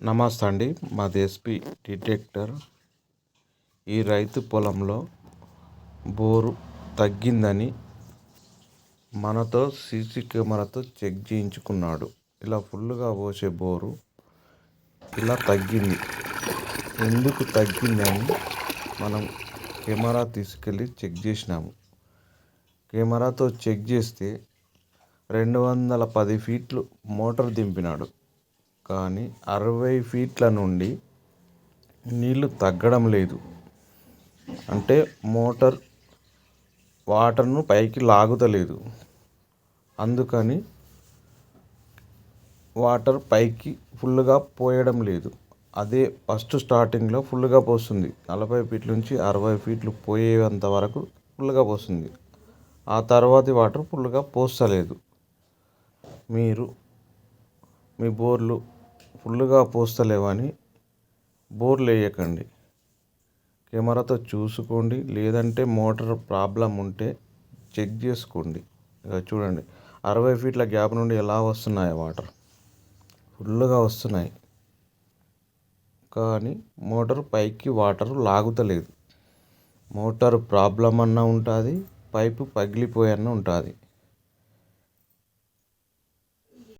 నమస్తే అండి. మాది ఎస్పీ డిటెక్టర్. ఈ రైతు పొలంలో బోరు తగ్గిందని మనతో సీసీ కెమెరాతో చెక్ చేయించుకున్నాడు. ఇలా ఫుల్గా పోసే బోరు ఇలా తగ్గింది. ఎందుకు తగ్గిందని మనం కెమెరా తీసుకెళ్ళి చెక్ చేసినాము. కెమెరాతో చెక్ చేస్తే 210 ఫీట్లు మోటార్ దింపినాడు. కానీ 60 ఫీట్ల నుండి నీళ్లు తగ్గడం లేదు. అంటే మోటార్ వాటర్ను పైకి లాగుతలేదు. అందుకని వాటర్ పైకి ఫుల్గా పోయడం లేదు. అదే ఫస్ట్ స్టార్టింగ్లో ఫుల్గా పోస్తుంది. 40 ఫీట్ల నుంచి 60 ఫీట్లు పోయేంత వరకు ఫుల్గా పోస్తుంది. ఆ తర్వాతి వాటర్ ఫుల్గా పోస్తలేదు. మీరు మీ బోర్లు ఫుల్గా పోస్తలేవని బోర్లు వేయకండి. కెమెరాతో చూసుకోండి. లేదంటే మోటార్ ప్రాబ్లం ఉంటే చెక్ చేసుకోండి. ఇక చూడండి, 60 ఫీట్ల గ్యాప్ నుండి ఎలా వస్తున్నాయి వాటర్, ఫుల్గా వస్తున్నాయి. కానీ మోటార్ పైకి వాటర్ లాగుతలేదు. మోటార్ ప్రాబ్లం అన్నా ఉంటుంది, పైపు పగిలిపోయన్నా ఉంటుంది.